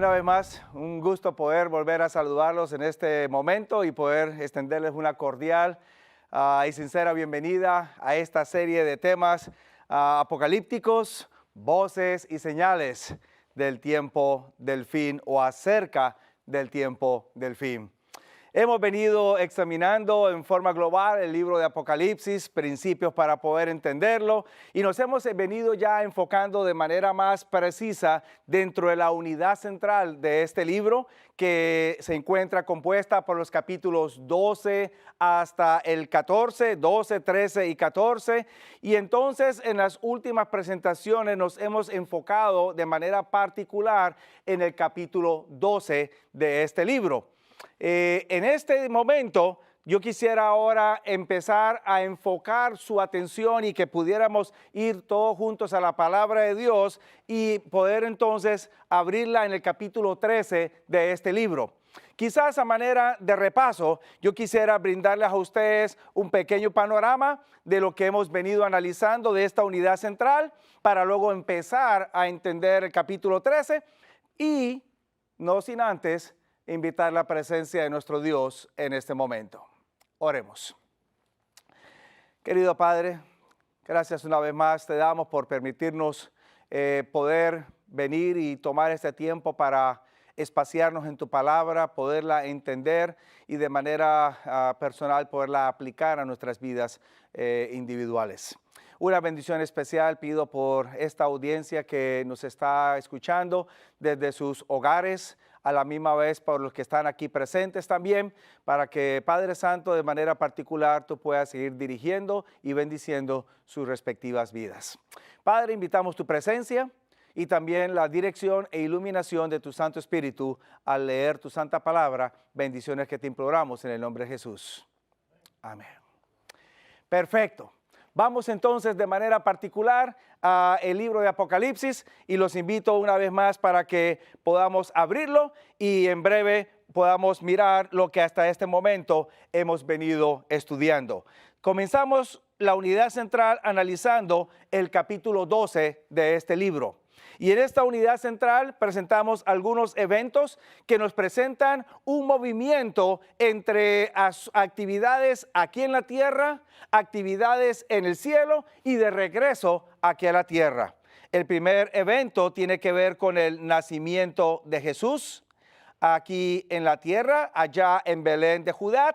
Una vez más, un gusto poder volver a saludarlos en este momento y poder extenderles una cordial y sincera bienvenida a esta serie de temas apocalípticos, voces y señales del tiempo del fin o acerca del tiempo del fin. Hemos venido examinando en forma global el libro de Apocalipsis, principios para poder entenderlo, y nos hemos venido ya enfocando de manera más precisa dentro de la unidad central de este libro, que se encuentra compuesta por los capítulos 12 hasta el 14, 12, 13 y 14. Y entonces en las últimas presentaciones nos hemos enfocado de manera particular en el capítulo 12 de este libro. En este momento yo quisiera ahora empezar a enfocar su atención y que pudiéramos ir todos juntos a la palabra de Dios y poder entonces abrirla en el capítulo 13 de este libro. Quizás a manera de repaso, yo quisiera brindarles a ustedes un pequeño panorama de lo que hemos venido analizando de esta unidad central para luego empezar a entender el capítulo 13 y no sin antes invitar la presencia de nuestro Dios en este momento. Oremos. Querido Padre, gracias una vez más te damos por permitirnos poder venir y tomar este tiempo para espaciarnos en tu palabra, poderla entender y de manera personal poderla aplicar a nuestras vidas individuales. Una bendición especial pido por esta audiencia que nos está escuchando desde sus hogares, a la misma vez por los que están aquí presentes también, para que Padre Santo de manera particular tú puedas seguir dirigiendo y bendiciendo sus respectivas vidas. Padre, invitamos tu presencia y también la dirección e iluminación de tu Santo Espíritu al leer tu santa palabra, bendiciones que te imploramos en el nombre de Jesús. Amén. Perfecto. Vamos entonces de manera particular al libro de Apocalipsis y los invito una vez más para que podamos abrirlo y en breve podamos mirar lo que hasta este momento hemos venido estudiando. Comenzamos la unidad central analizando el capítulo 12 de este libro. Y en esta unidad central presentamos algunos eventos que nos presentan un movimiento entre actividades aquí en la tierra, actividades en el cielo y de regreso aquí a la tierra. El primer evento tiene que ver con el nacimiento de Jesús aquí en la tierra, allá en Belén de Judá.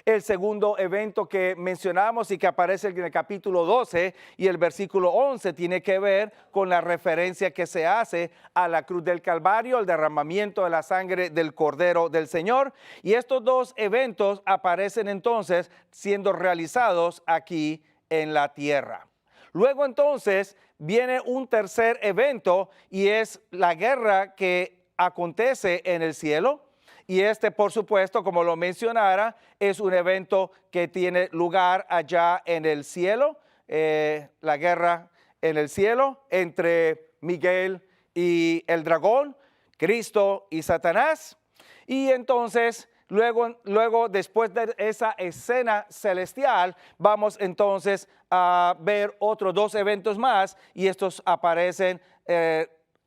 El segundo evento que mencionamos y que aparece en el capítulo 12 y el versículo 11 tiene que ver con la referencia que se hace a la cruz del Calvario, el derramamiento de la sangre del Cordero del Señor. Y estos dos eventos aparecen entonces siendo realizados aquí en la tierra. Luego entonces viene un tercer evento y es la guerra que acontece en el cielo. Y este, por supuesto, como lo mencionara, es un evento que tiene lugar allá en el cielo, la guerra en el cielo entre Miguel y el dragón, Cristo y Satanás. Y entonces, luego después de esa escena celestial, vamos entonces a ver otros dos eventos más y estos aparecen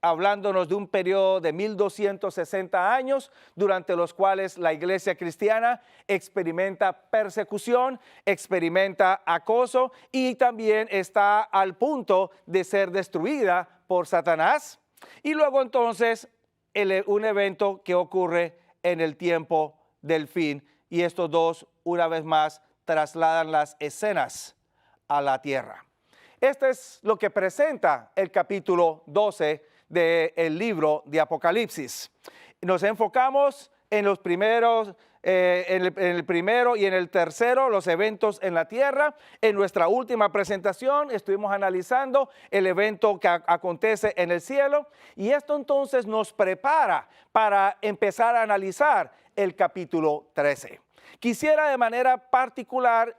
hablándonos de un periodo de 1260 años, durante los cuales la iglesia cristiana experimenta persecución, experimenta acoso y también está al punto de ser destruida por Satanás. Y luego entonces un evento que ocurre en el tiempo del fin y estos dos una vez más trasladan las escenas a la tierra. Este es lo que presenta el capítulo 12 del libro de Apocalipsis. Nos enfocamos en los primeros, en el primero y en el tercero, los eventos en la tierra. En nuestra última presentación estuvimos analizando el evento que acontece en el cielo y esto entonces nos prepara para empezar a analizar el capítulo 13. Quisiera de manera particular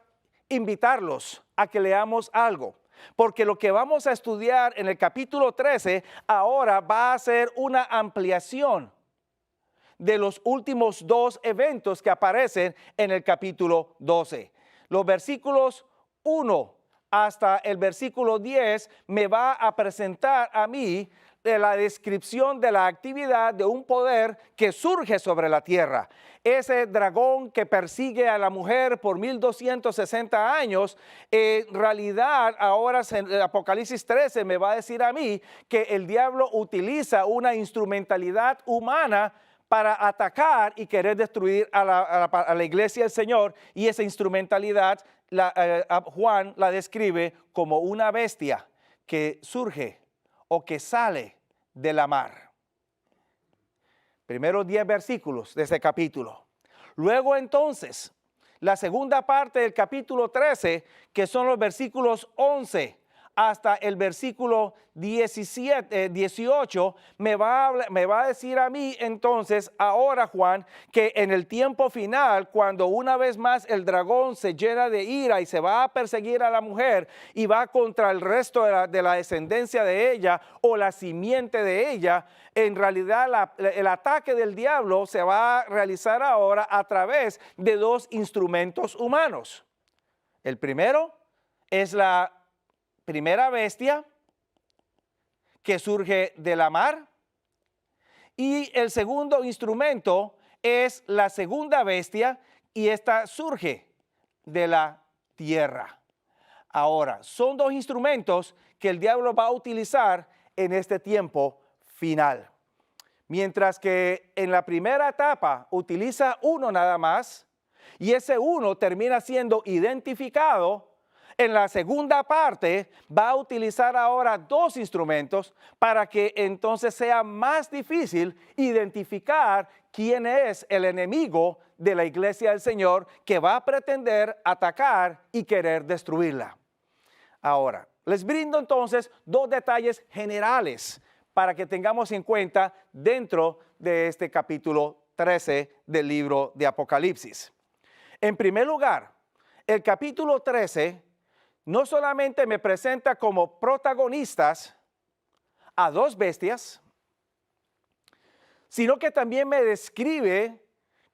invitarlos a que leamos algo. Porque lo que vamos a estudiar en el capítulo 13 ahora va a ser una ampliación de los últimos dos eventos que aparecen en el capítulo 12. Los versículos 1 hasta el versículo 10 me va a presentar a mí de la descripción de la actividad de un poder que surge sobre la tierra. Ese dragón que persigue a la mujer por 1260 años, en realidad ahora en Apocalipsis 13 me va a decir a mí que el diablo utiliza una instrumentalidad humana para atacar y querer destruir a la iglesia del Señor, y esa instrumentalidad Juan la describe como una bestia que surge o que sale de la mar. Primeros 10 versículos de ese capítulo. Luego entonces, la segunda parte del capítulo 13, que son los versículos 11 hasta el versículo 18, me va a decir a mí entonces, ahora Juan, que en el tiempo final, cuando una vez más el dragón se llena de ira y se va a perseguir a la mujer y va contra el resto de la descendencia de ella o la simiente de ella, en realidad el ataque del diablo se va a realizar ahora a través de dos instrumentos humanos. El primero es la primera bestia que surge de la mar, y el segundo instrumento es la segunda bestia, y esta surge de la tierra. Ahora, son dos instrumentos que el diablo va a utilizar en este tiempo final. Mientras que en la primera etapa utiliza uno nada más, y ese uno termina siendo identificado, en la segunda parte va a utilizar ahora dos instrumentos para que entonces sea más difícil identificar quién es el enemigo de la iglesia del Señor que va a pretender atacar y querer destruirla. Ahora, les brindo entonces dos detalles generales para que tengamos en cuenta dentro de este capítulo 13 del libro de Apocalipsis. En primer lugar, el capítulo 13 no solamente me presenta como protagonistas a dos bestias, sino que también me describe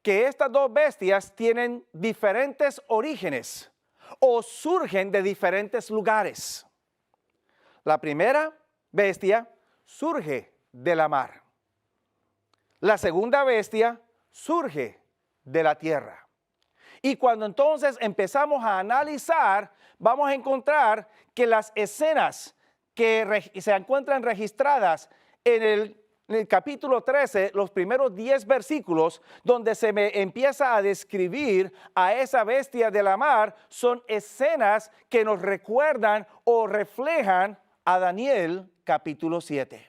que estas dos bestias tienen diferentes orígenes o surgen de diferentes lugares. La primera bestia surge de la mar. La segunda bestia surge de la tierra. Y cuando entonces empezamos a analizar, vamos a encontrar que las escenas que se encuentran registradas en el capítulo 13, los primeros 10 versículos, donde se me empieza a describir a esa bestia de la mar, son escenas que nos recuerdan o reflejan a Daniel capítulo 7.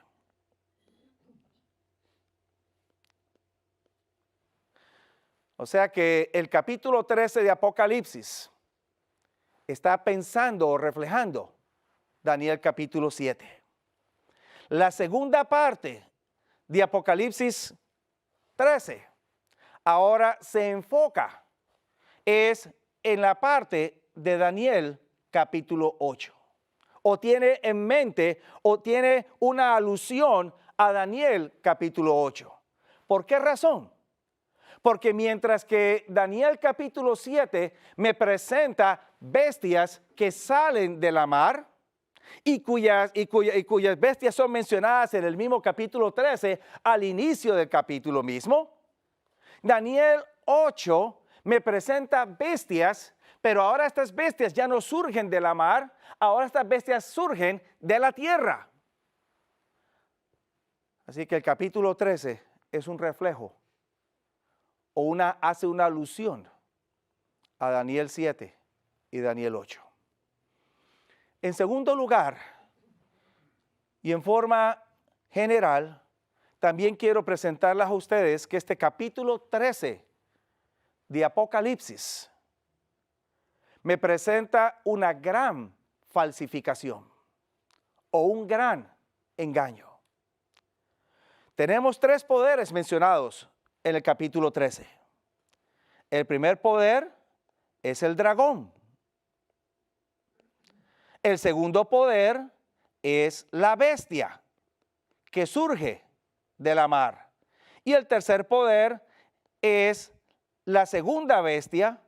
O sea que el capítulo 13 de Apocalipsis está pensando o reflejando Daniel capítulo 7. La segunda parte de Apocalipsis 13 ahora se enfoca es en la parte de Daniel capítulo 8. O tiene en mente o tiene una alusión a Daniel capítulo 8. ¿Por qué razón? Porque mientras que Daniel capítulo 7 me presenta bestias que salen de la mar y cuyas bestias son mencionadas en el mismo capítulo 13 al inicio del capítulo mismo, Daniel 8 me presenta bestias, pero ahora estas bestias ya no surgen de la mar, ahora estas bestias surgen de la tierra. Así que el capítulo 13 es un reflejo o hace una alusión a Daniel 7 y Daniel 8. En segundo lugar, y en forma general, también quiero presentarles a ustedes que este capítulo 13 de Apocalipsis me presenta una gran falsificación o un gran engaño. Tenemos tres poderes mencionados en el capítulo 13. El primer poder es el dragón. El segundo poder es la bestia que surge de la mar. Y el tercer poder es la segunda bestia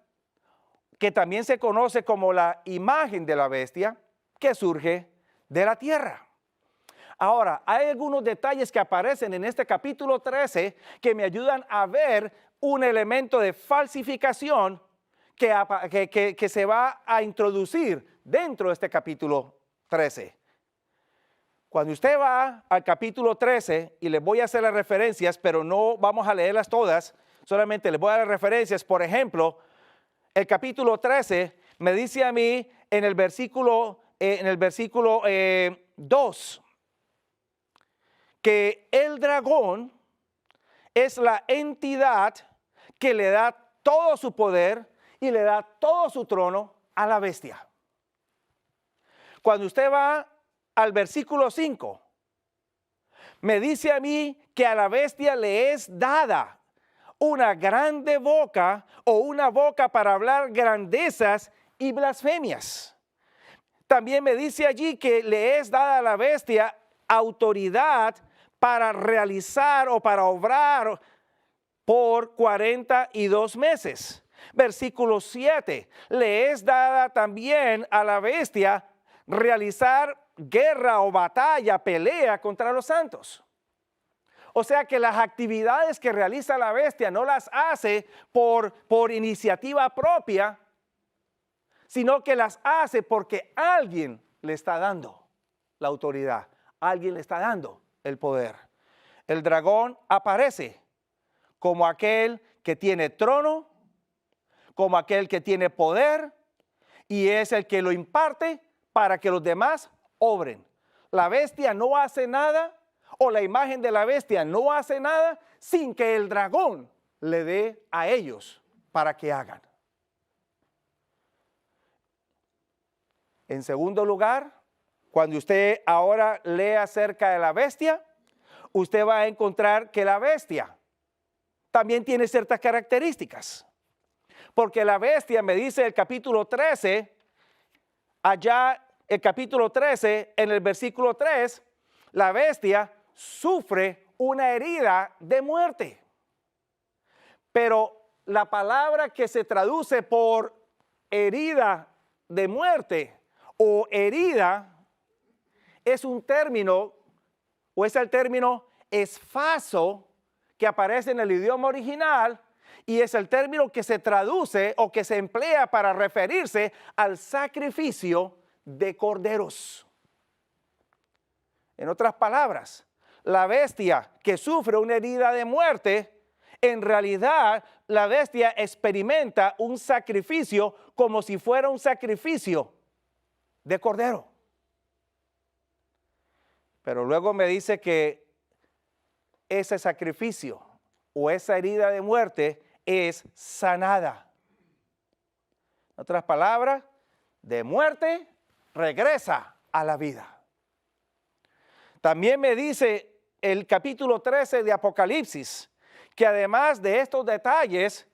que también se conoce como la imagen de la bestia, que surge de la tierra. Ahora, hay algunos detalles que aparecen en este capítulo 13 que me ayudan a ver un elemento de falsificación que se va a introducir dentro de este capítulo 13. Cuando usted va al capítulo 13, y les voy a hacer las referencias, pero no vamos a leerlas todas, solamente les voy a dar referencias. Por ejemplo, el capítulo 13 me dice a mí en el versículo 2 que el dragón es la entidad que le da todo su poder y le da todo su trono a la bestia. Cuando usted va al versículo 5, me dice a mí que a la bestia le es dada una grande boca o una boca para hablar grandezas y blasfemias. También me dice allí que le es dada a la bestia autoridad para realizar o para obrar por 42 meses. Versículo 7, le es dada también a la bestia realizar guerra o batalla, pelea contra los santos. O sea que las actividades que realiza la bestia no las hace por iniciativa propia, sino que las hace porque alguien le está dando la autoridad, alguien le está dando el poder. El dragón aparece como aquel que tiene trono, como aquel que tiene poder, y es el que lo imparte para que los demás obren. La bestia no hace nada, o la imagen de la bestia no hace nada sin que el dragón le dé a ellos para que hagan. En segundo lugar, cuando usted ahora lee acerca de la bestia, usted va a encontrar que la bestia también tiene ciertas características. Porque la bestia, me dice el capítulo 13, allá el capítulo 13, en el versículo 3, la bestia sufre una herida de muerte. Pero la palabra que se traduce por herida de muerte o herida es un término, o es el término esfaso, que aparece en el idioma original, y es el término que se traduce o que se emplea para referirse al sacrificio de corderos. En otras palabras, la bestia que sufre una herida de muerte, en realidad la bestia experimenta un sacrificio como si fuera un sacrificio de cordero. Pero luego me dice que ese sacrificio o esa herida de muerte es sanada. En otras palabras, de muerte regresa a la vida. También me dice el capítulo 13 de Apocalipsis que además de estos detalles,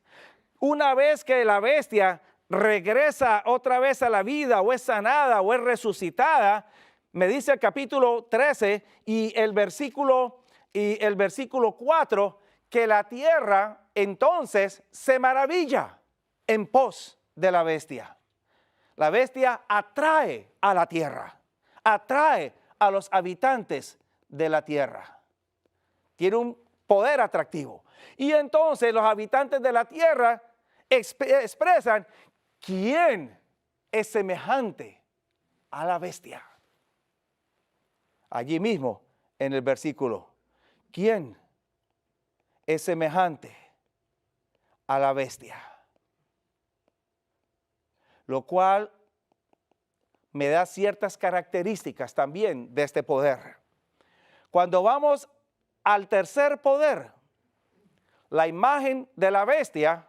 una vez que la bestia regresa otra vez a la vida o es sanada o es resucitada, me dice el capítulo 13 y el versículo 4 que la tierra entonces se maravilla en pos de la bestia. La bestia atrae a la tierra, atrae a los habitantes de la tierra. Tiene un poder atractivo. Y entonces los habitantes de la tierra expresan quién es semejante a la bestia. Allí mismo en el versículo, ¿quién es semejante a la bestia? Lo cual me da ciertas características también de este poder. Cuando vamos al tercer poder, la imagen de la bestia,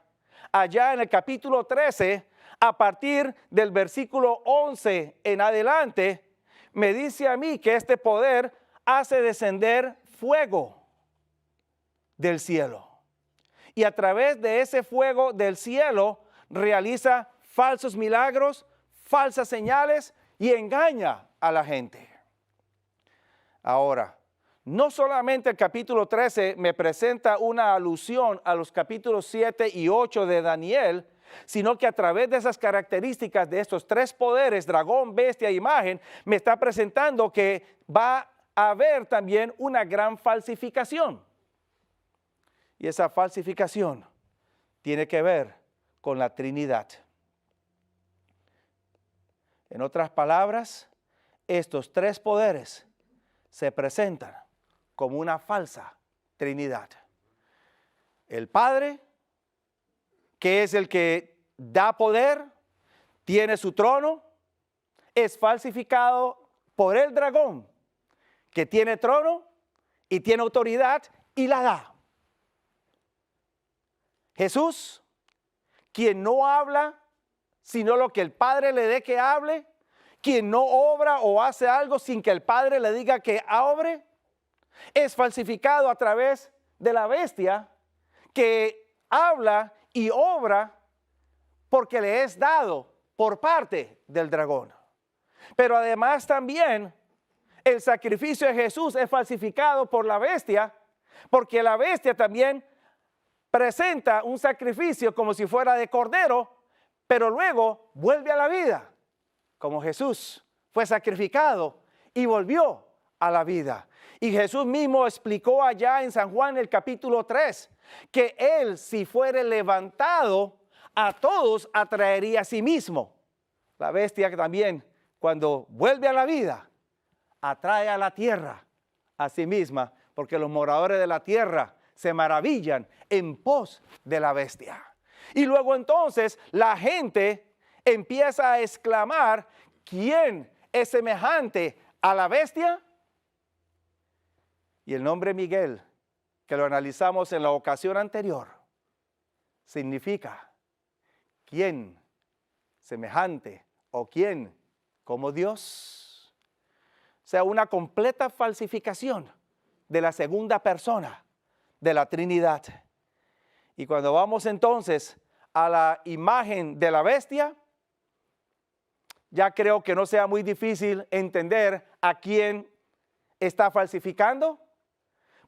allá en el capítulo 13, a partir del versículo 11 en adelante, me dice a mí que este poder hace descender fuego del cielo. Y a través de ese fuego del cielo realiza falsos milagros, falsas señales y engaña a la gente. Ahora, no solamente el capítulo 13 me presenta una alusión a los capítulos 7 y 8 de Daniel, sino que a través de esas características de estos tres poderes, dragón, bestia e imagen, me está presentando que va a haber también una gran falsificación. Y esa falsificación tiene que ver con la Trinidad. En otras palabras, estos tres poderes se presentan como una falsa Trinidad. El Padre, que es el que da poder, tiene su trono, es falsificado por el dragón, que tiene trono y tiene autoridad y la da. Jesús, quien no habla sino lo que el Padre le dé que hable, quien no obra o hace algo sin que el Padre le diga que obre, es falsificado a través de la bestia que habla y obra porque le es dado por parte del dragón. Pero además también el sacrificio de Jesús es falsificado por la bestia, porque la bestia también presenta un sacrificio como si fuera de cordero, pero luego vuelve a la vida, como Jesús fue sacrificado y volvió a la vida. Y Jesús mismo explicó allá en San Juan el capítulo 3, que Él, si fuere levantado, a todos atraería a sí mismo. La bestia que también, cuando vuelve a la vida, atrae a la tierra a sí misma, porque los moradores de la tierra se maravillan en pos de la bestia. Y luego entonces la gente empieza a exclamar, ¿quién es semejante a la bestia? Y el nombre Miguel, que lo analizamos en la ocasión anterior, significa ¿quién semejante o quién como Dios? O sea, una completa falsificación de la segunda persona de la Trinidad. Y cuando vamos entonces a la imagen de la bestia, ya creo que no sea muy difícil entender a quién está falsificando,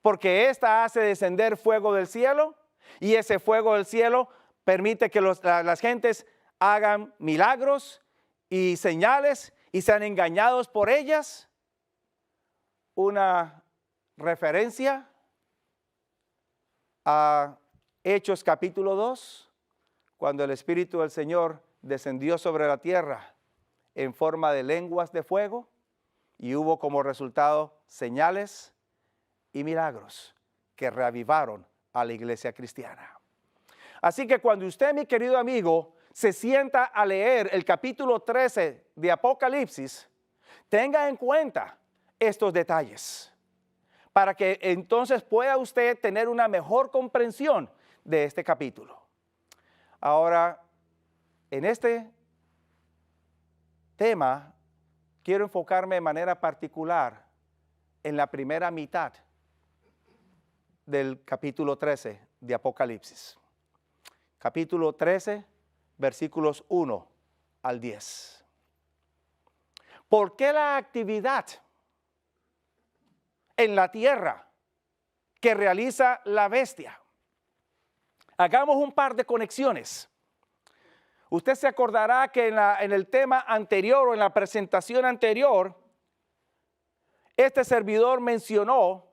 porque ésta hace descender fuego del cielo y ese fuego del cielo permite que las gentes hagan milagros y señales y sean engañados por ellas. Una referencia a Hechos capítulo 2, cuando el Espíritu del Señor descendió sobre la tierra en forma de lenguas de fuego y hubo como resultado señales y milagros que reavivaron a la iglesia cristiana. Así que cuando usted, mi querido amigo, se sienta a leer el capítulo 13 de Apocalipsis, tenga en cuenta estos detalles para que entonces pueda usted tener una mejor comprensión de este capítulo. Ahora, en este tema, quiero enfocarme de manera particular en la primera mitad del capítulo 13 de Apocalipsis. Capítulo 13, versículos 1 al 10. ¿Por qué la actividad en la tierra que realiza la bestia? Hagamos un par de conexiones. Usted se acordará que en el tema anterior o en la presentación anterior, este servidor mencionó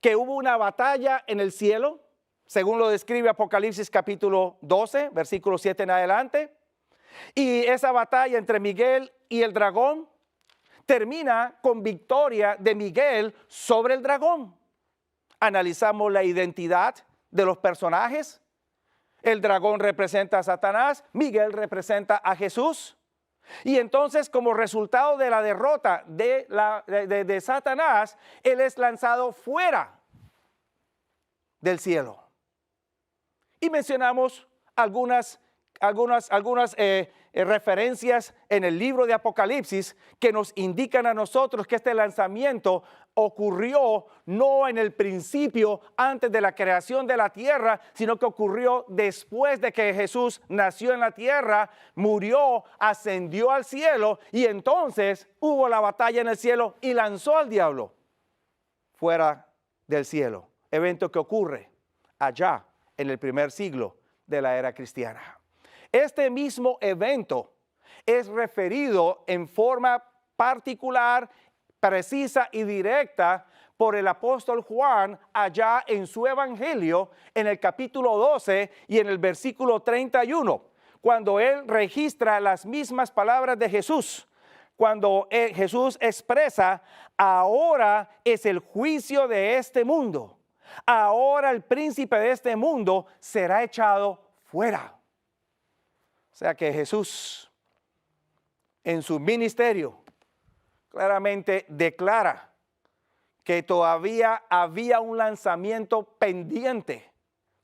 que hubo una batalla en el cielo, según lo describe Apocalipsis capítulo 12, versículo 7 en adelante. Y esa batalla entre Miguel y el dragón termina con victoria de Miguel sobre el dragón. Analizamos la identidad de los personajes. El dragón representa a Satanás, Miguel representa a Jesús. Y entonces, como resultado de la derrota de Satanás, él es lanzado fuera del cielo. Y mencionamos algunas referencias en el libro de Apocalipsis que nos indican a nosotros que este lanzamiento ocurrió no en el principio, antes de la creación de la tierra, sino que ocurrió después de que Jesús nació en la tierra, murió, ascendió al cielo y entonces hubo la batalla en el cielo y lanzó al diablo fuera del cielo. Evento que ocurre allá en el primer siglo de la era cristiana. Este mismo evento es referido en forma particular, precisa y directa por el apóstol Juan allá en su evangelio en el capítulo 12 y en el versículo 31, cuando él registra las mismas palabras de Jesús, cuando Jesús expresa: ahora es el juicio de este mundo, ahora el príncipe de este mundo será echado fuera. O sea que Jesús en su ministerio claramente declara que todavía había un lanzamiento pendiente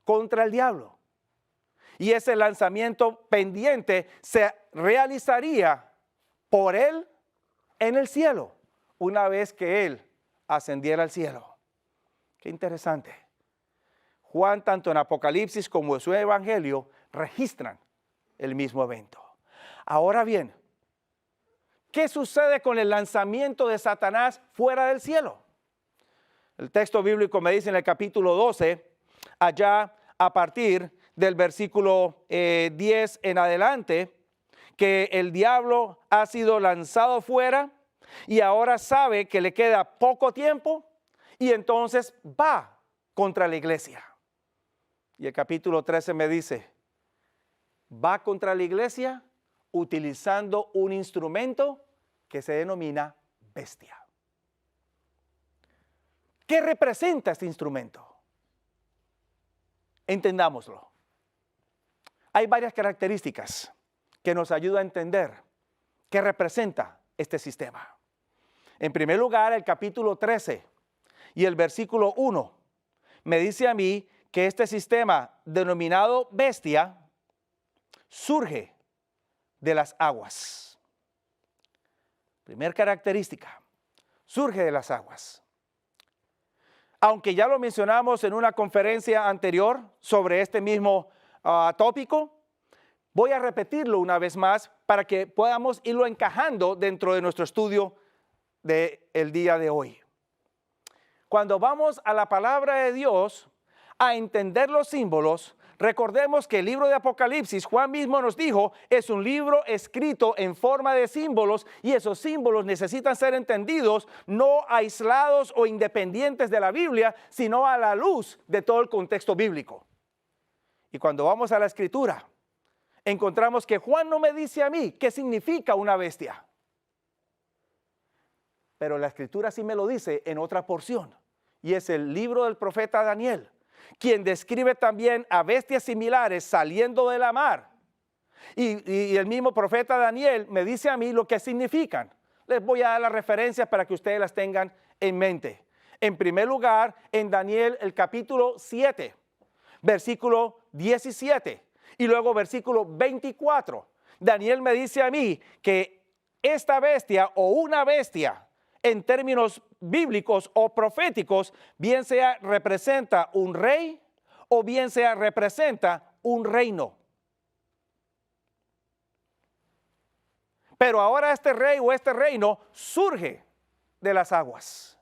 contra el diablo. Y ese lanzamiento pendiente se realizaría por él en el cielo, una vez que él ascendiera al cielo. Qué interesante. Juan, tanto en Apocalipsis como en su evangelio, registran el mismo evento. Ahora bien, ¿qué sucede con el lanzamiento de Satanás fuera del cielo? El texto bíblico me dice en el capítulo 12, allá a partir del versículo 10 en adelante, que el diablo ha sido lanzado fuera y ahora sabe que le queda poco tiempo y entonces va contra la iglesia. Y el capítulo 13 me dice: va contra la iglesia utilizando un instrumento que se denomina bestia. ¿Qué representa este instrumento? Entendámoslo. Hay varias características que nos ayudan a entender qué representa este sistema. En primer lugar, el capítulo 13 y el versículo 1 me dice a mí que este sistema denominado bestia surge de las aguas. Primera característica, surge de las aguas. Aunque ya lo mencionamos en una conferencia anterior sobre este mismo tópico, voy a repetirlo una vez más para que podamos irlo encajando dentro de nuestro estudio del día de hoy. Cuando vamos a la palabra de Dios a entender los símbolos, recordemos que el libro de Apocalipsis, Juan mismo nos dijo, es un libro escrito en forma de símbolos y esos símbolos necesitan ser entendidos no aislados o independientes de la Biblia, sino a la luz de todo el contexto bíblico. Y cuando vamos a la Escritura, encontramos que Juan no me dice a mí qué significa una bestia. Pero la Escritura sí me lo dice en otra porción, y es el libro del profeta Daniel, quien describe también a bestias similares saliendo de la mar. Y el mismo profeta Daniel me dice a mí lo que significan. Les voy a dar las referencias para que ustedes las tengan en mente. En primer lugar, en Daniel el capítulo 7, versículo 17 y luego versículo 24. Daniel me dice a mí que esta bestia o una bestia, en términos bíblicos o proféticos, bien sea representa un rey o bien sea representa un reino. Pero ahora este rey o este reino surge de las aguas.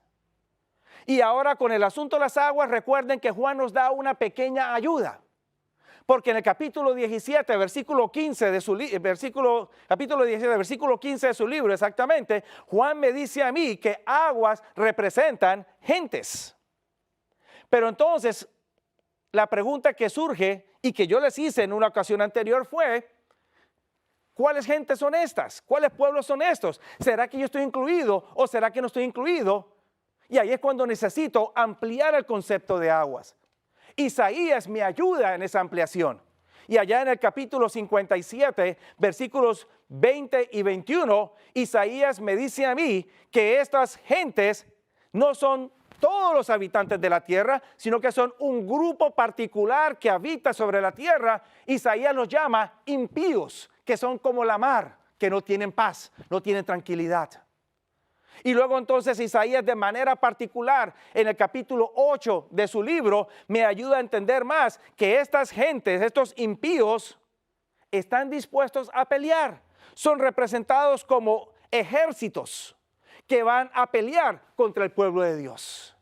Y ahora con el asunto de las aguas, recuerden que Juan nos da una pequeña ayuda. Porque en el capítulo 17, versículo 15 de su capítulo 17, versículo 15 de su libro, exactamente, Juan me dice a mí que aguas representan gentes. Pero entonces, la pregunta que surge y que yo les hice en una ocasión anterior fue: ¿cuáles gentes son estas? ¿Cuáles pueblos son estos? ¿Será que yo estoy incluido o será que no estoy incluido? Y ahí es cuando necesito ampliar el concepto de aguas. Isaías me ayuda en esa ampliación. Y allá en el capítulo 57, versículos 20 y 21, Isaías me dice a mí que estas gentes no son todos los habitantes de la tierra, sino que son un grupo particular que habita sobre la tierra. Isaías los llama impíos, que son como la mar, que no tienen paz, no tienen tranquilidad. Y luego entonces Isaías de manera particular en el capítulo 8 de su libro me ayuda a entender más que estas gentes, estos impíos, están dispuestos a pelear. Son representados como ejércitos que van a pelear contra el pueblo de Dios.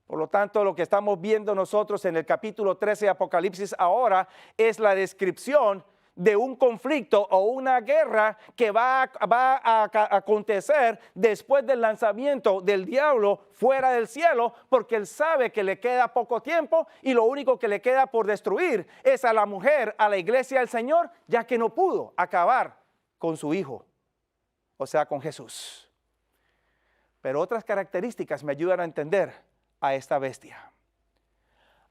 Por lo tanto, lo que estamos viendo nosotros en el capítulo 13 de Apocalipsis ahora es la descripción de un conflicto o una guerra que va a acontecer después del lanzamiento del diablo fuera del cielo, porque él sabe que le queda poco tiempo y lo único que le queda por destruir es a la mujer, a la iglesia del Señor, ya que no pudo acabar con su hijo, o sea, con Jesús. Pero otras características me ayudan a entender a esta bestia.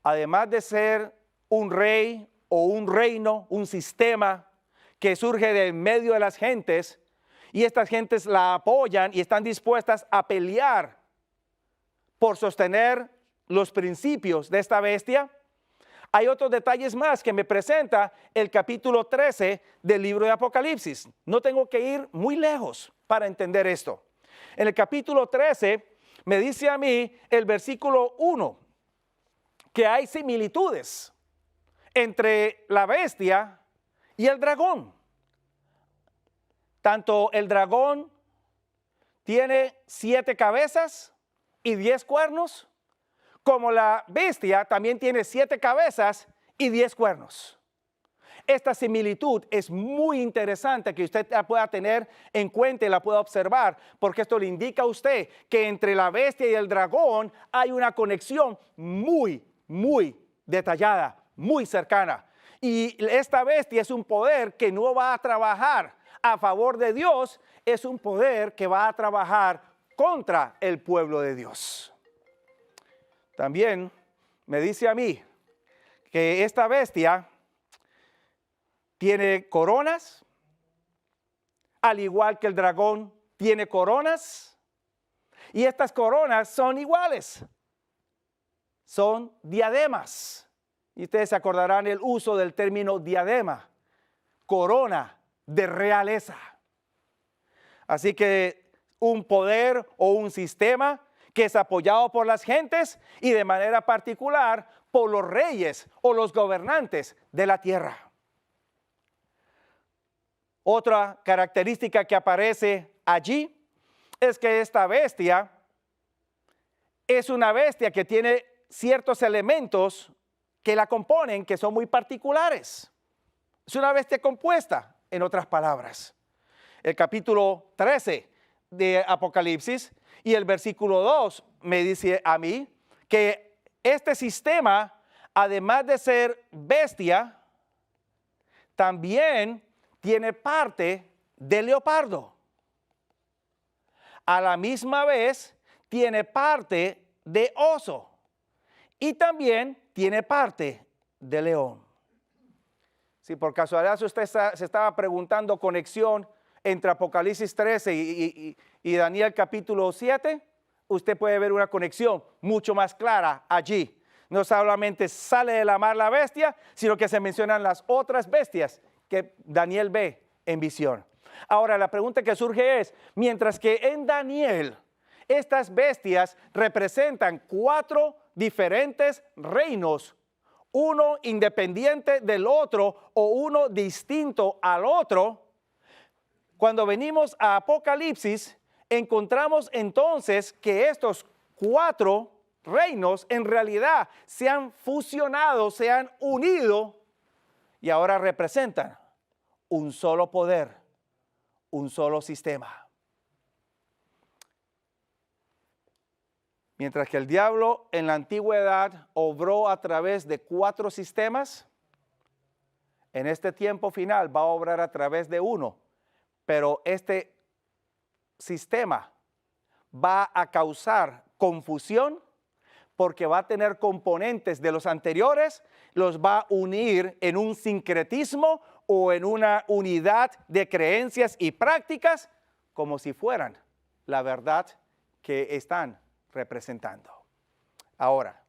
Además de ser un rey o un reino, un sistema que surge de en medio de las gentes, y estas gentes la apoyan y están dispuestas a pelear por sostener los principios de esta bestia, hay otros detalles más que me presenta el capítulo 13 del libro de Apocalipsis. No tengo que ir muy lejos para entender esto. En el capítulo 13 me dice a mí el versículo 1 que hay similitudes entre la bestia y el dragón. Tanto el dragón tiene 7 cabezas y 10 cuernos, como la bestia también tiene 7 cabezas y 10 cuernos. Esta similitud es muy interesante que usted la pueda tener en cuenta y la pueda observar, porque esto le indica a usted que entre la bestia y el dragón hay una conexión muy detallada, muy cercana. Y esta bestia es un poder que no va a trabajar a favor de Dios, es un poder que va a trabajar contra el pueblo de Dios. También me dice a mí que esta bestia tiene coronas, al igual que el dragón tiene coronas, y estas coronas son iguales, son diademas. Y ustedes se acordarán el uso del término diadema, corona de realeza. Así que un poder o un sistema que es apoyado por las gentes y de manera particular por los reyes o los gobernantes de la tierra. Otra característica que aparece allí es que esta bestia es una bestia que tiene ciertos elementos que la componen, que son muy particulares. Es una bestia compuesta, en otras palabras. El capítulo 13 de Apocalipsis y el versículo 2 me dice a mí que este sistema, además de ser bestia, también tiene parte de leopardo. A la misma vez tiene parte de oso y también tiene parte de león. Si por casualidad usted se estaba preguntando conexión entre Apocalipsis 13 y Daniel capítulo 7, usted puede ver una conexión mucho más clara allí. No solamente sale de la mar la bestia, sino que se mencionan las otras bestias que Daniel ve en visión. Ahora la pregunta que surge es, mientras que en Daniel estas bestias representan 4 diferentes reinos, uno independiente del otro o uno distinto al otro, cuando venimos a Apocalipsis encontramos entonces que estos 4 reinos en realidad se han fusionado, se han unido y ahora representan un solo poder, un solo sistema. Mientras que el diablo en la antigüedad obró a través de 4 sistemas, en este tiempo final va a obrar a través de uno, pero este sistema va a causar confusión porque va a tener componentes de los anteriores, los va a unir en un sincretismo o en una unidad de creencias y prácticas como si fueran la verdad que están representando. Ahora,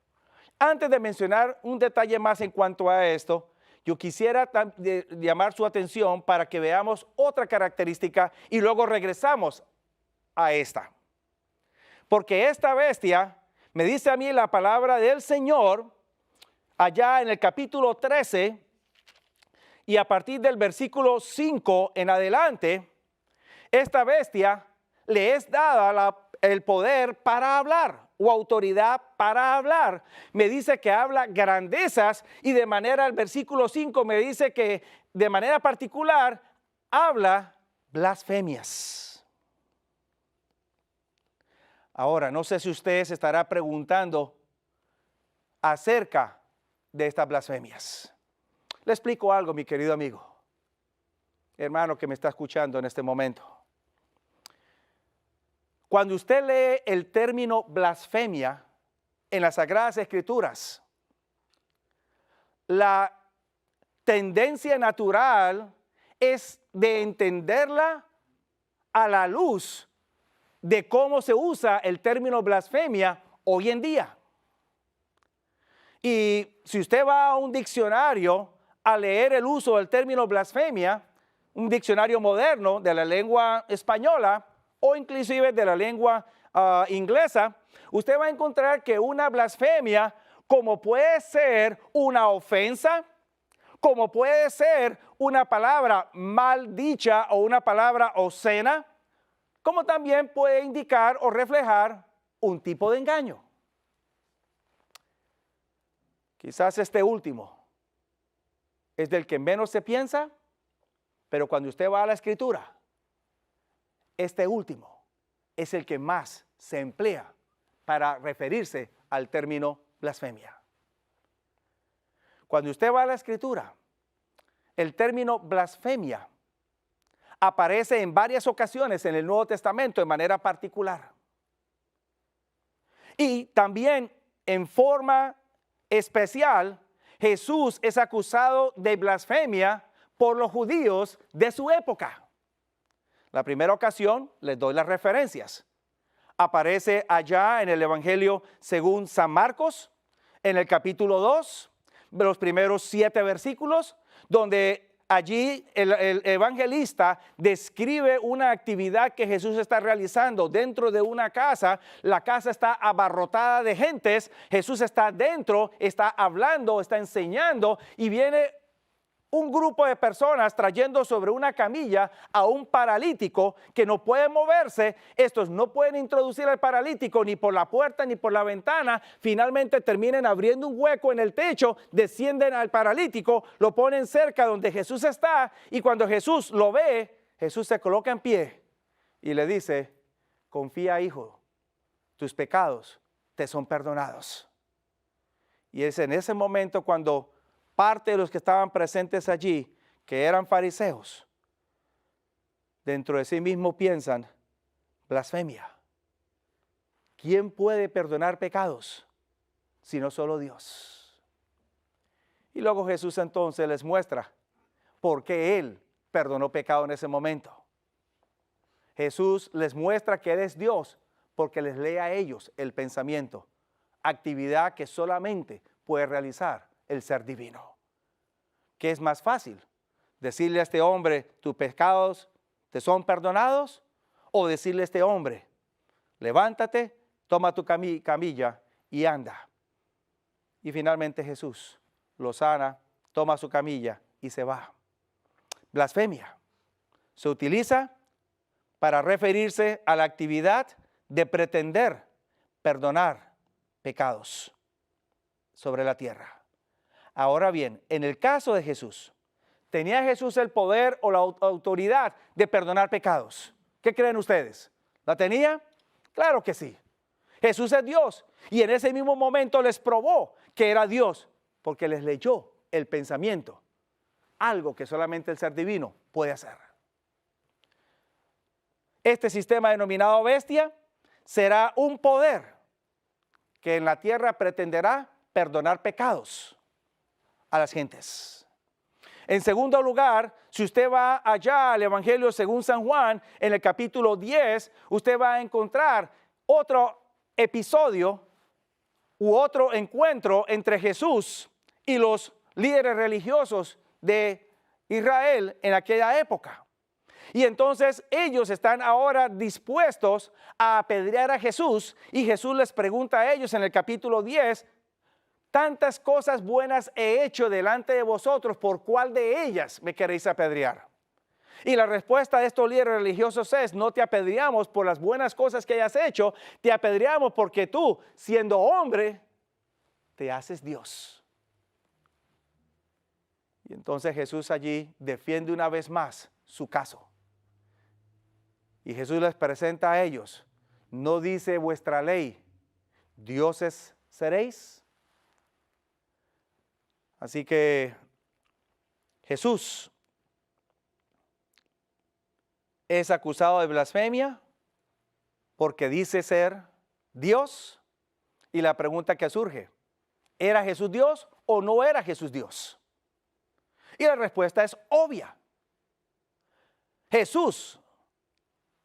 antes de mencionar un detalle más en cuanto a esto, yo quisiera llamar su atención para que veamos otra característica y luego regresamos a esta. Porque esta bestia, me dice a mí la palabra del Señor, allá en el capítulo 13, y a partir del versículo 5 en adelante, esta bestia le es dada el poder para hablar o autoridad para hablar. Me dice que habla grandezas y de manera, el versículo 5 me dice que de manera particular habla blasfemias. Ahora, no sé si usted se estará preguntando acerca de estas blasfemias. Le explico algo, mi querido amigo, hermano que me está escuchando en este momento. Cuando usted lee el término blasfemia en las Sagradas Escrituras, la tendencia natural es de entenderla a la luz de cómo se usa el término blasfemia hoy en día. Y si usted va a un diccionario a leer el uso del término blasfemia, un diccionario moderno de la lengua española o inclusive de la lengua inglesa, usted va a encontrar que una blasfemia, como puede ser una ofensa, como puede ser una palabra mal dicha o una palabra obscena, como también puede indicar o reflejar un tipo de engaño. Quizás este último es del que menos se piensa, pero cuando usted va a la Escritura, este último es el que más se emplea para referirse al término blasfemia. Cuando usted va a la Escritura, el término blasfemia aparece en varias ocasiones en el Nuevo Testamento de manera particular. Y también en forma especial, Jesús es acusado de blasfemia por los judíos de su época. La primera ocasión, les doy las referencias. Aparece allá en el Evangelio según San Marcos, en el capítulo 2, los primeros 7 versículos, donde allí el evangelista describe una actividad que Jesús está realizando dentro de una casa. La casa está abarrotada de gentes, Jesús está dentro, está hablando, está enseñando y viene un grupo de personas trayendo sobre una camilla a un paralítico que no puede moverse. Estos no pueden introducir al paralítico ni por la puerta ni por la ventana. Finalmente terminan abriendo un hueco en el techo, descienden al paralítico, lo ponen cerca donde Jesús está y cuando Jesús lo ve, Jesús se coloca en pie y le dice: confía, hijo, tus pecados te son perdonados. Y es en ese momento cuando parte de los que estaban presentes allí, que eran fariseos, dentro de sí mismos piensan: blasfemia. ¿Quién puede perdonar pecados sino solo Dios? Y luego Jesús entonces les muestra por qué Él perdonó pecado en ese momento. Jesús les muestra que Él es Dios porque les lee a ellos el pensamiento, actividad que solamente puede realizar el ser divino. ¿Qué es más fácil? ¿Decirle a este hombre, tus pecados te son perdonados? ¿O decirle a este hombre, levántate, toma tu camilla y anda? Y finalmente Jesús lo sana, toma su camilla y se va. Blasfemia se utiliza para referirse a la actividad de pretender perdonar pecados sobre la tierra. Ahora bien, en el caso de Jesús, ¿tenía Jesús el poder o la autoridad de perdonar pecados? ¿Qué creen ustedes? ¿La tenía? Claro que sí. Jesús es Dios y en ese mismo momento les probó que era Dios porque les leyó el pensamiento, algo que solamente el ser divino puede hacer. Este sistema denominado bestia será un poder que en la tierra pretenderá perdonar pecados a las gentes. En segundo lugar, si usted va allá al Evangelio según San Juan, en el capítulo 10, usted va a encontrar otro episodio u otro encuentro entre Jesús y los líderes religiosos de Israel en aquella época. Y entonces ellos están ahora dispuestos a apedrear a Jesús y Jesús les pregunta a ellos en el capítulo 10, tantas cosas buenas he hecho delante de vosotros, ¿por cuál de ellas me queréis apedrear? Y la respuesta de estos líderes religiosos es: no te apedreamos por las buenas cosas que hayas hecho, te apedreamos porque tú, siendo hombre, te haces Dios. Y entonces Jesús allí defiende una vez más su caso. Y Jesús les presenta a ellos: ¿no dice vuestra ley, dioses seréis? Así que Jesús es acusado de blasfemia porque dice ser Dios. Y la pregunta que surge: ¿era Jesús Dios o no era Jesús Dios? Y la respuesta es obvia. Jesús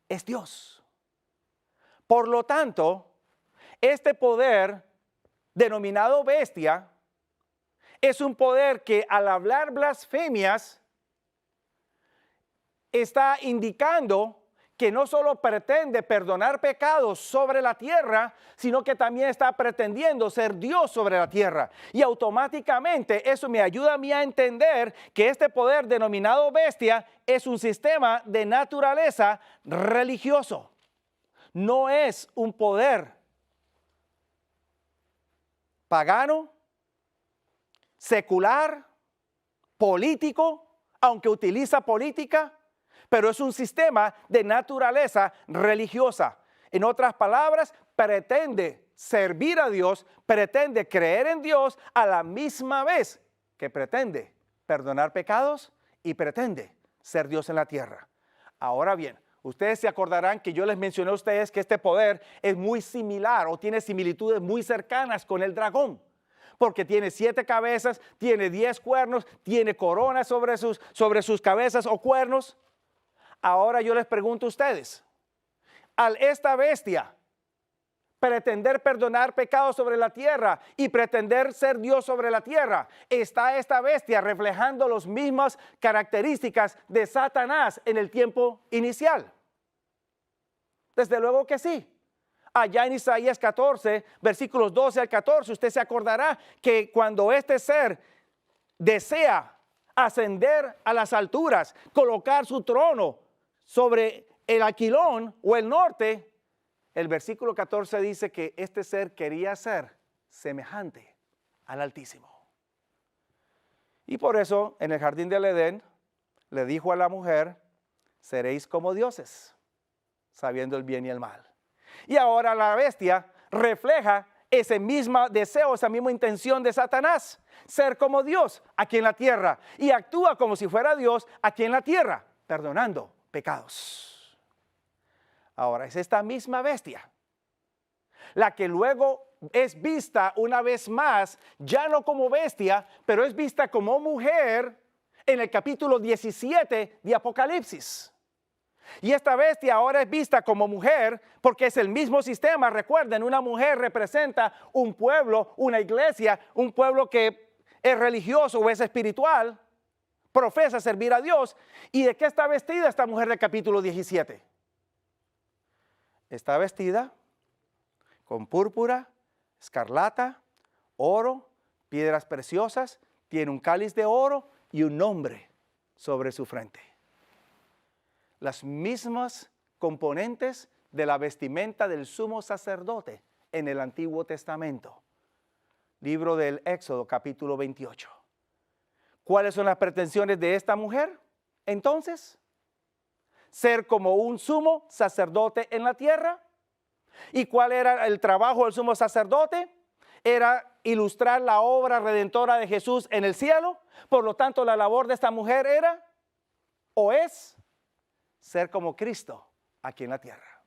es Dios. Por lo tanto, este poder denominado bestia es un poder que, al hablar blasfemias, está indicando que no solo pretende perdonar pecados sobre la tierra, sino que también está pretendiendo ser Dios sobre la tierra. Y automáticamente eso me ayuda a mí a entender que este poder denominado bestia es un sistema de naturaleza religioso. No es un poder pagano, secular, político, aunque utiliza política, pero es un sistema de naturaleza religiosa. En otras palabras, pretende servir a Dios, pretende creer en Dios a la misma vez que pretende perdonar pecados y pretende ser Dios en la tierra. Ahora bien, ustedes se acordarán que yo les mencioné a ustedes que este poder es muy similar o tiene similitudes muy cercanas con el dragón, porque tiene 7 cabezas, tiene 10 cuernos, tiene coronas sobre sus cabezas o cuernos. Ahora yo les pregunto a ustedes: al esta bestia pretender perdonar pecados sobre la tierra y pretender ser Dios sobre la tierra, ¿está esta bestia reflejando las mismas características de Satanás en el tiempo inicial? Desde luego que sí. Allá en Isaías 14, versículos 12 al 14, usted se acordará que cuando este ser desea ascender a las alturas, colocar su trono sobre el Aquilón o el norte, el versículo 14 dice que este ser quería ser semejante al Altísimo. Y por eso en el jardín del Edén le dijo a la mujer: seréis como dioses, sabiendo el bien y el mal. Y ahora la bestia refleja ese mismo deseo, esa misma intención de Satanás: ser como Dios aquí en la tierra, y actúa como si fuera Dios aquí en la tierra, perdonando pecados. Ahora es esta misma bestia la que luego es vista una vez más, ya no como bestia, pero es vista como mujer en el capítulo 17 de Apocalipsis. Y esta bestia ahora es vista como mujer porque es el mismo sistema. Recuerden, una mujer representa un pueblo, una iglesia, un pueblo que es religioso o es espiritual, profesa servir a Dios. ¿Y de qué está vestida esta mujer del capítulo 17? Está vestida con púrpura, escarlata, oro, piedras preciosas, tiene un cáliz de oro y un nombre sobre su frente. Las mismas componentes de la vestimenta del sumo sacerdote en el Antiguo Testamento. Libro del Éxodo, capítulo 28. ¿Cuáles son las pretensiones de esta mujer? Entonces, ser como un sumo sacerdote en la tierra. ¿Y cuál era el trabajo del sumo sacerdote? Era ilustrar la obra redentora de Jesús en el cielo. Por lo tanto, la labor de esta mujer era o es ser como Cristo aquí en la tierra.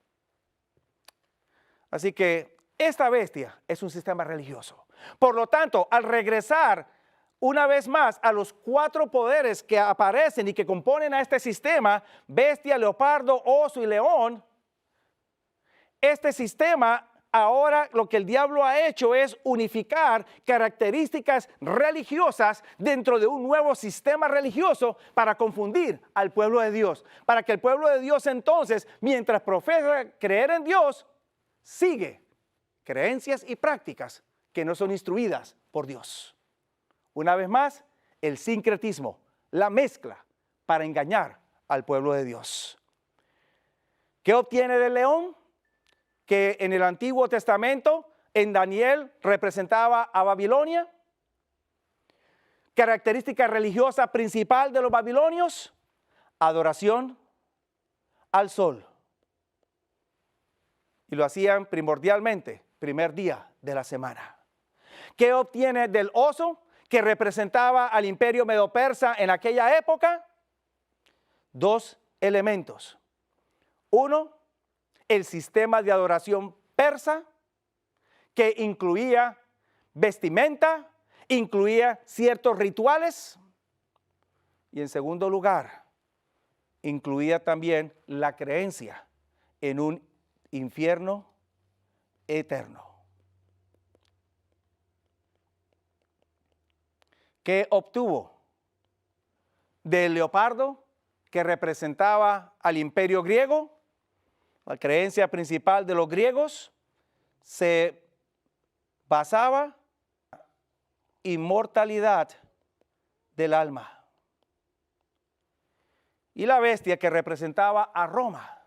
Así que esta bestia es un sistema religioso. Por lo tanto, al regresar una vez más a los 4 poderes que aparecen y que componen a este sistema: bestia, leopardo, oso y león, este sistema ahora lo que el diablo ha hecho es unificar características religiosas dentro de un nuevo sistema religioso para confundir al pueblo de Dios. Para que el pueblo de Dios entonces, mientras profesa creer en Dios, sigue creencias y prácticas que no son instruidas por Dios. Una vez más, el sincretismo, la mezcla para engañar al pueblo de Dios. ¿Qué obtiene del león? Que en el Antiguo Testamento, en Daniel, representaba a Babilonia. Característica religiosa principal de los babilonios: adoración al sol. Y lo hacían primordialmente, primer día de la semana. ¿Qué obtiene del oso, que representaba al imperio medo-persa en aquella época? Dos elementos. Uno, el sistema de adoración persa, que incluía vestimenta, incluía ciertos rituales. Y en segundo lugar, incluía también la creencia en un infierno eterno. ¿Qué obtuvo? Del leopardo, que representaba al imperio griego, la creencia principal de los griegos se basaba en la inmortalidad del alma. Y la bestia, que representaba a Roma.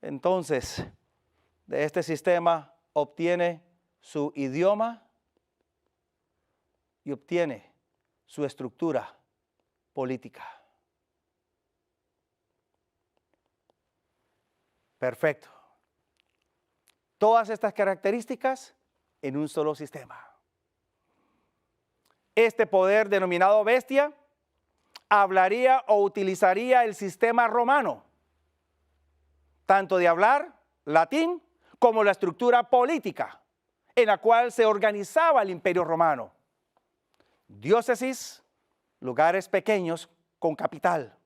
Entonces, de este sistema obtiene su idioma y obtiene su estructura política. Perfecto. Todas estas características en un solo sistema. Este poder denominado bestia hablaría o utilizaría el sistema romano, tanto de hablar latín como la estructura política en la cual se organizaba el imperio romano. Diócesis, lugares pequeños con capital.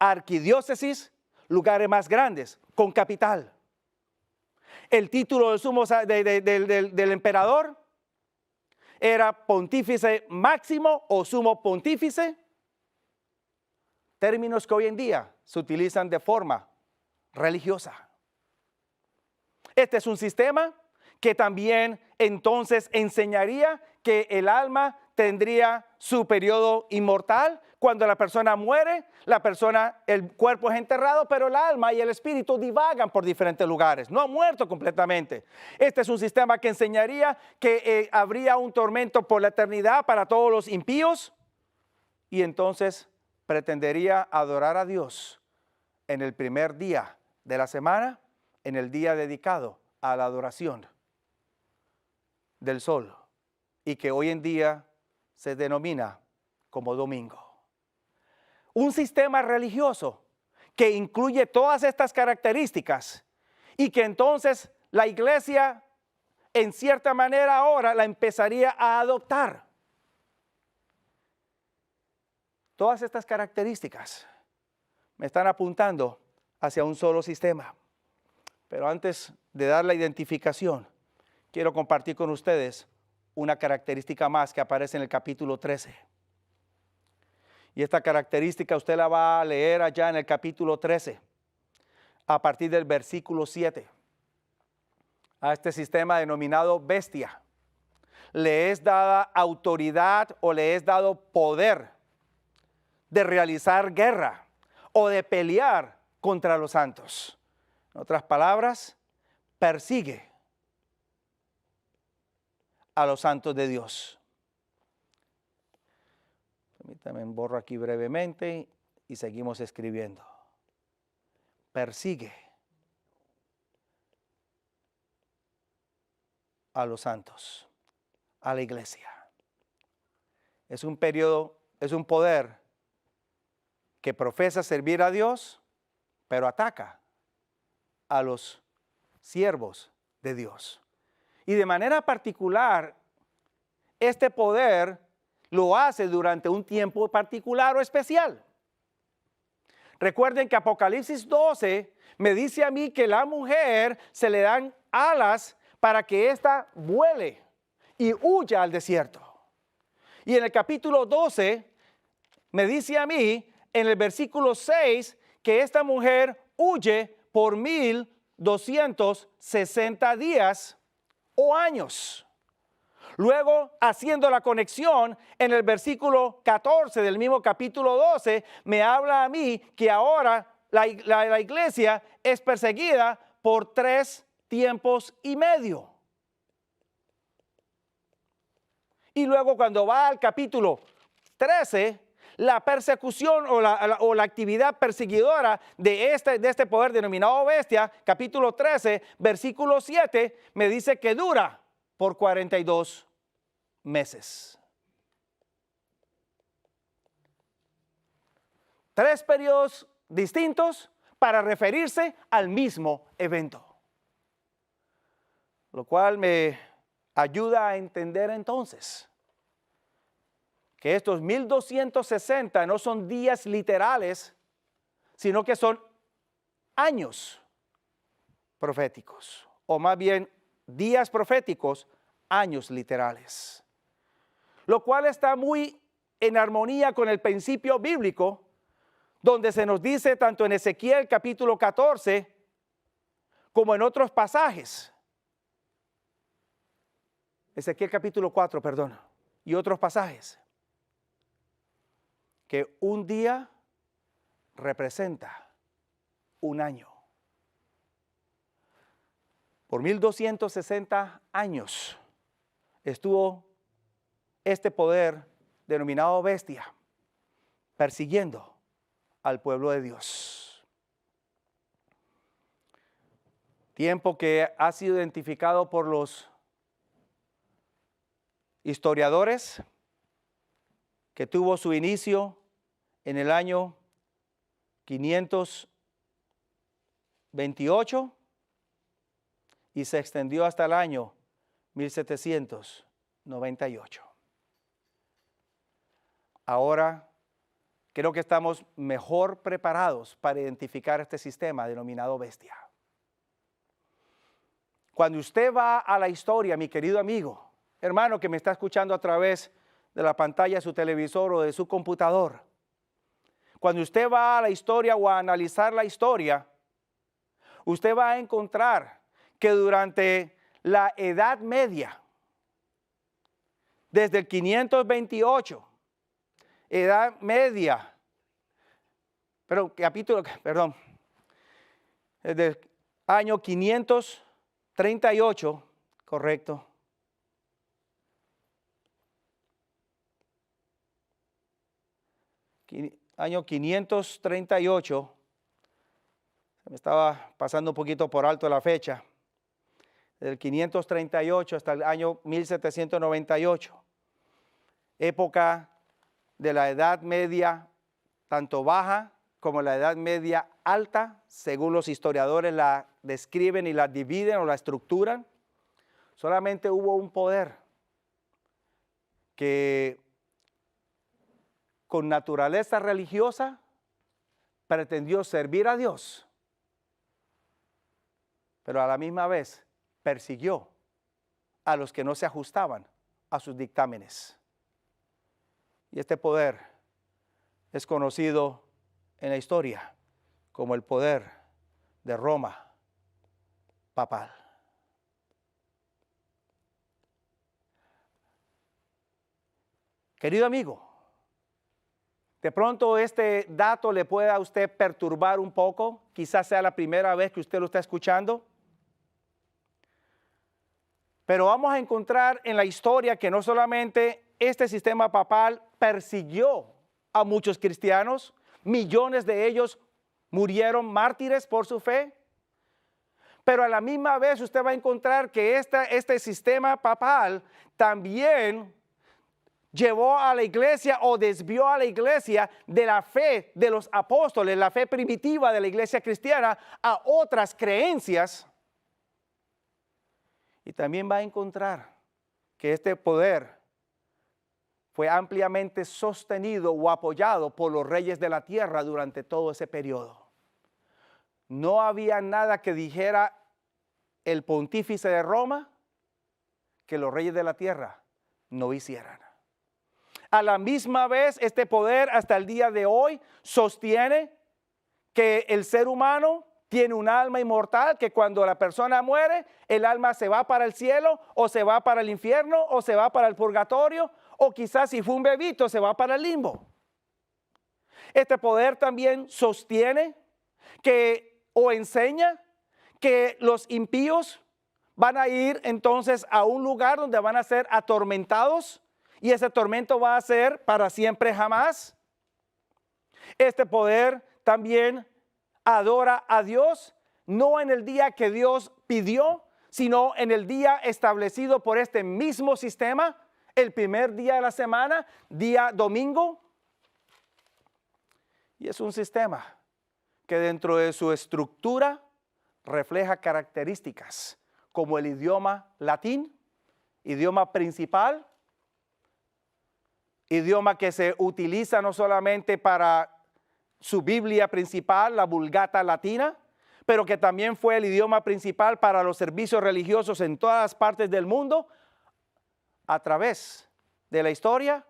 Arquidiócesis, lugares más grandes con capital. El título del sumo del emperador era pontífice máximo o sumo pontífice, términos que hoy en día se utilizan de forma religiosa. Este es un sistema que también entonces enseñaría que el alma tendría su periodo inmortal. Cuando la persona muere, el cuerpo es enterrado, pero el alma y el espíritu divagan por diferentes lugares. No ha muerto completamente. Este es un sistema que enseñaría que habría un tormento por la eternidad para todos los impíos, y entonces pretendería adorar a Dios en el primer día de la semana, en el día dedicado a la adoración del sol, y que hoy en día se denomina como domingo. Un sistema religioso que incluye todas estas características y que entonces la iglesia en cierta manera ahora la empezaría a adoptar. Todas estas características me están apuntando hacia un solo sistema. Pero antes de dar la identificación, quiero compartir con ustedes una característica más que aparece en el capítulo 13. Y esta característica usted la va a leer allá en el capítulo 13, a partir del versículo 7. A este sistema denominado bestia le es dada autoridad o le es dado poder de realizar guerra o de pelear contra los santos. En otras palabras, persigue a los santos de Dios. Permítame, borro aquí brevemente y seguimos escribiendo. Persigue a los santos, a la iglesia. Es un poder que profesa servir a Dios, pero ataca a los siervos de Dios. Y de manera particular, este poder lo hace durante un tiempo particular o especial. Recuerden que Apocalipsis 12 me dice a mí que la mujer se le dan alas para que ésta vuele y huya al desierto. Y en el capítulo 12 me dice a mí, en el versículo 6, que esta mujer huye por 1260 días o años. Luego, haciendo la conexión en el versículo 14 del mismo capítulo 12, me habla a mí que ahora la iglesia es perseguida por 3 tiempos y medio. Y luego cuando va al capítulo 13, la persecución o la actividad perseguidora de este poder denominado bestia, capítulo 13, versículo 7, me dice que dura por 42 meses. 3 periodos distintos para referirse al mismo evento. Lo cual me ayuda a entender entonces que estos 1260 no son días literales, sino que son años proféticos, o más bien días proféticos, años literales. Lo cual está muy en armonía con el principio bíblico, donde se nos dice tanto en Ezequiel capítulo 14 como en otros pasajes. Ezequiel capítulo 4, perdón, y otros pasajes, que un día representa un año. Por 1260 años estuvo este poder denominado bestia persiguiendo al pueblo de Dios. Tiempo que ha sido identificado por los historiadores, que tuvo su inicio en el año 528 y se extendió hasta el año 1798. Ahora creo que estamos mejor preparados para identificar este sistema denominado bestia. Cuando usted va a la historia, mi querido amigo, hermano que me está escuchando a través de la pantalla de su televisor o de su computador, cuando usted va a la historia o a analizar la historia, usted va a encontrar que durante la Edad Media, desde el 528, Edad Media, desde el año 538, correcto, año 538, se me estaba pasando un poquito por alto la fecha, del 538 hasta el año 1798, época de la Edad Media, tanto baja como la Edad Media alta, según los historiadores la describen y la dividen o la estructuran. Solamente hubo un poder que con naturaleza religiosa pretendió servir a Dios, pero a la misma vez persiguió a los que no se ajustaban a sus dictámenes. Y este poder es conocido en la historia como el poder de Roma papal. Querido amigo, de pronto este dato le puede a usted perturbar un poco, quizás sea la primera vez que usted lo está escuchando. Pero vamos a encontrar en la historia que no solamente este sistema papal persiguió a muchos cristianos, millones de ellos murieron mártires por su fe, pero a la misma vez usted va a encontrar que este sistema papal también llevó a la iglesia o desvió a la iglesia de la fe de los apóstoles, la fe primitiva de la iglesia cristiana, a otras creencias. Y también va a encontrar que este poder fue ampliamente sostenido o apoyado por los reyes de la tierra durante todo ese periodo. No había nada que dijera el pontífice de Roma que los reyes de la tierra no hicieran. A la misma vez, este poder hasta el día de hoy sostiene que el ser humano tiene un alma inmortal que cuando la persona muere, el alma se va para el cielo o se va para el infierno o se va para el purgatorio o quizás si fue un bebito se va para el limbo. Este poder también sostiene o enseña que los impíos van a ir entonces a un lugar donde van a ser atormentados y ese tormento va a ser para siempre jamás. Este poder también adora a Dios, no en el día que Dios pidió, sino en el día establecido por este mismo sistema, el primer día de la semana, día domingo. Y es un sistema que dentro de su estructura refleja características como el idioma latín, idioma principal, idioma que se utiliza no solamente para su Biblia principal, la Vulgata latina, pero que también fue el idioma principal para los servicios religiosos en todas las partes del mundo a través de la historia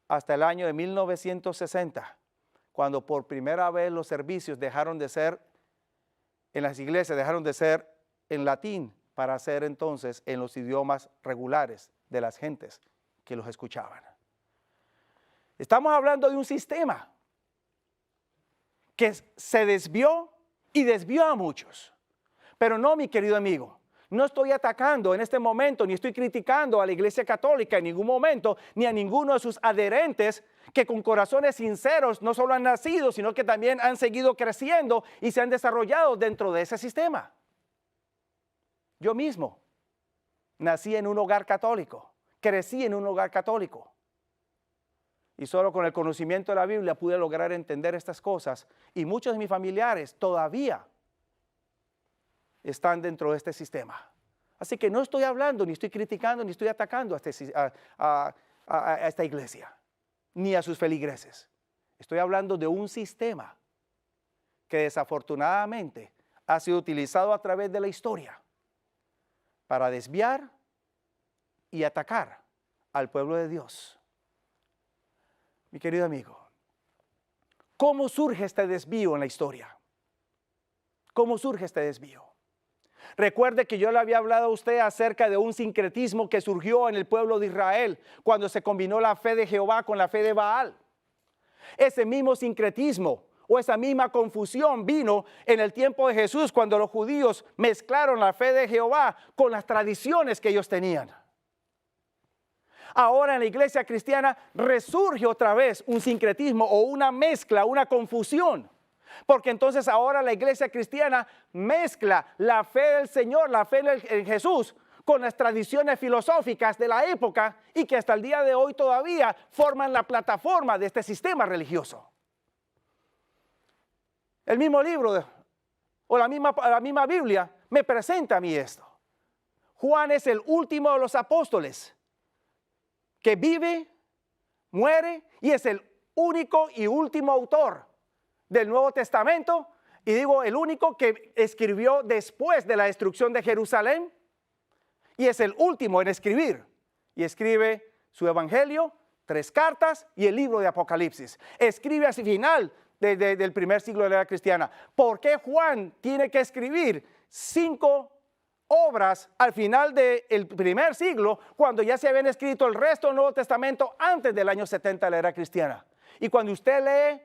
hasta el año de 1960, cuando por primera vez los servicios dejaron de ser en las iglesias, dejaron de ser en latín para ser entonces en los idiomas regulares de las gentes que los escuchaban. Estamos hablando de un sistema que se desvió y desvió a muchos. Pero no, mi querido amigo, no estoy atacando en este momento, ni estoy criticando a la Iglesia Católica en ningún momento, ni a ninguno de sus adherentes que con corazones sinceros no solo han nacido, sino que también han seguido creciendo y se han desarrollado dentro de ese sistema. Yo mismo nací en un hogar católico, crecí en un hogar católico. Y solo con el conocimiento de la Biblia pude lograr entender estas cosas. Y muchos de mis familiares todavía están dentro de este sistema. Así que no estoy hablando, ni estoy criticando, ni estoy atacando a esta iglesia, ni a sus feligreses. Estoy hablando de un sistema que desafortunadamente ha sido utilizado a través de la historia para desviar y atacar al pueblo de Dios. Mi querido amigo, ¿cómo surge este desvío en la historia? ¿Cómo surge este desvío? Recuerde que yo le había hablado a usted acerca de un sincretismo que surgió en el pueblo de Israel cuando se combinó la fe de Jehová con la fe de Baal. Ese mismo sincretismo o esa misma confusión vino en el tiempo de Jesús cuando los judíos mezclaron la fe de Jehová con las tradiciones que ellos tenían. Ahora en la iglesia cristiana resurge otra vez un sincretismo o una mezcla, una confusión. Porque entonces ahora la iglesia cristiana mezcla la fe del Señor, la fe en Jesús, con las tradiciones filosóficas de la época y que hasta el día de hoy todavía forman la plataforma de este sistema religioso. El mismo libro o la misma Biblia me presenta a mí esto. Juan es el último de los apóstoles que vive, muere y es el único y último autor del Nuevo Testamento, y digo el único que escribió después de la destrucción de Jerusalén, y es el último en escribir, y escribe su evangelio, 3 cartas y el libro de Apocalipsis. Escribe hacia el final del primer siglo de la era cristiana. ¿Por qué Juan tiene que escribir 5 obras al final del primer siglo, cuando ya se habían escrito el resto del Nuevo Testamento antes del año 70 de la era cristiana? Y cuando usted lee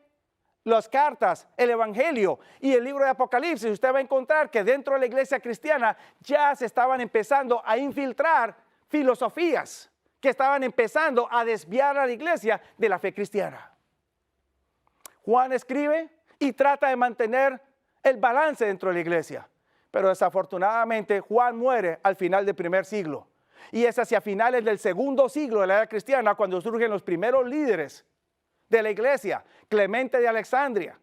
las cartas, el evangelio y el libro de Apocalipsis, usted va a encontrar que dentro de la iglesia cristiana ya se estaban empezando a infiltrar filosofías que estaban empezando a desviar a la iglesia de la fe cristiana. Juan escribe y trata de mantener el balance dentro de la iglesia. Pero desafortunadamente Juan muere al final del primer siglo. Y es hacia finales del segundo siglo de la era cristiana cuando surgen los primeros líderes de la iglesia, Clemente de Alejandría,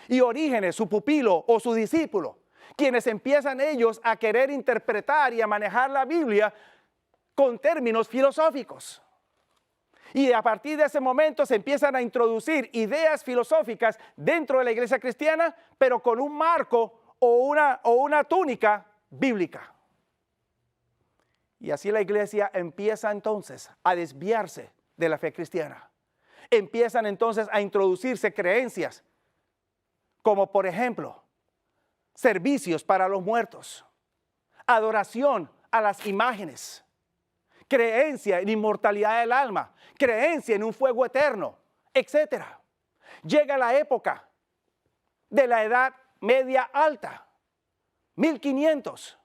y Orígenes, su pupilo o su discípulo, quienes empiezan ellos a querer interpretar y a manejar la Biblia con términos filosóficos. Y a partir de ese momento se empiezan a introducir ideas filosóficas dentro de la iglesia cristiana, pero con un marco o una túnica bíblica. Y así la iglesia empieza entonces a desviarse de la fe cristiana. Empiezan entonces a introducirse creencias, como por ejemplo, servicios para los muertos, adoración a las imágenes, creencia en inmortalidad del alma, creencia en un fuego eterno, etc. Llega la época de la Edad Media Alta, 1500.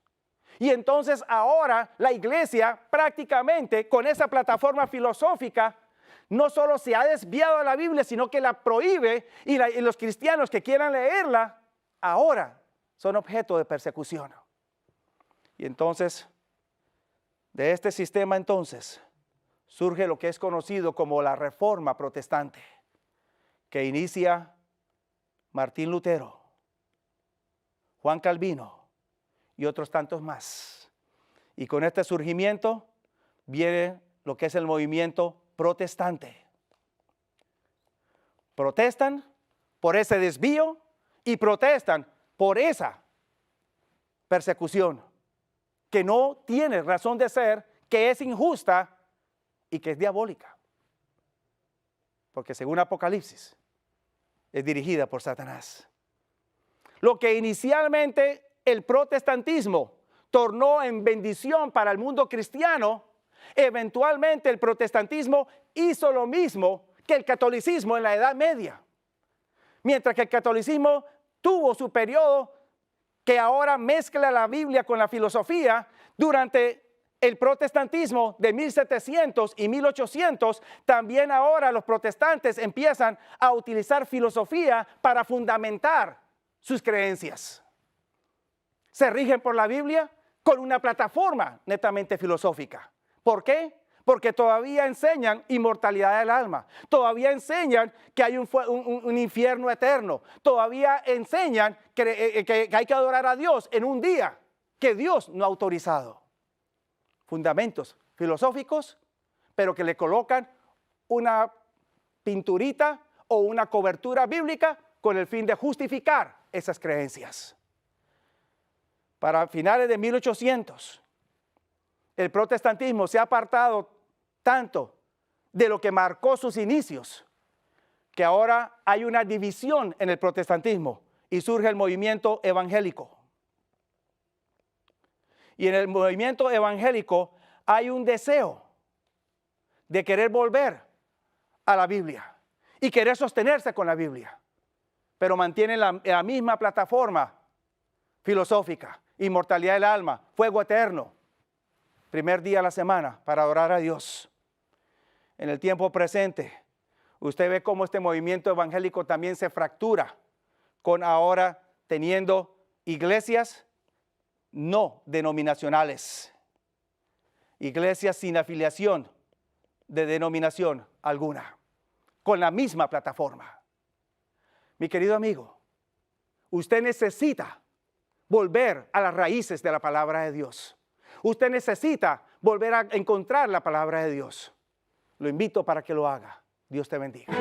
Y entonces ahora la iglesia prácticamente con esa plataforma filosófica no solo se ha desviado de la Biblia, sino que la prohíbe y los cristianos que quieran leerla ahora son objeto de persecución. Y entonces, de este sistema entonces, surge lo que es conocido como la Reforma Protestante, que inicia Martín Lutero, Juan Calvino y otros tantos más. Y con este surgimiento viene lo que es el movimiento protestante. Protestan por ese desvío y protestan por esa persecución que no tiene razón de ser, que es injusta y que es diabólica. Porque según Apocalipsis, es dirigida por Satanás. Lo que inicialmente el protestantismo tornó en bendición para el mundo cristiano, eventualmente el protestantismo hizo lo mismo que el catolicismo en la Edad Media. Mientras que el catolicismo tuvo su periodo que ahora mezcla la Biblia con la filosofía, durante el protestantismo de 1700 y 1800, también ahora los protestantes empiezan a utilizar filosofía para fundamentar sus creencias. Se rigen por la Biblia con una plataforma netamente filosófica. ¿Por qué? Porque todavía enseñan inmortalidad del alma, todavía enseñan que hay un infierno eterno, todavía enseñan que hay que adorar a Dios en un día que Dios no ha autorizado. Fundamentos filosóficos, pero que le colocan una pinturita o una cobertura bíblica con el fin de justificar esas creencias. Para finales de 1800, el protestantismo se ha apartado tanto de lo que marcó sus inicios, que ahora hay una división en el protestantismo y surge el movimiento evangélico. Y en el movimiento evangélico hay un deseo de querer volver a la Biblia y querer sostenerse con la Biblia, pero mantienen la misma plataforma filosófica, inmortalidad del alma, fuego eterno, primer día de la semana para adorar a Dios. En el tiempo presente, usted ve cómo este movimiento evangélico también se fractura, con ahora teniendo iglesias no denominacionales, iglesias sin afiliación de denominación alguna, con la misma plataforma. Mi querido amigo, usted necesita volver a las raíces de la palabra de Dios. Usted necesita volver a encontrar la palabra de Dios. Lo invito para que lo haga. Dios te bendiga.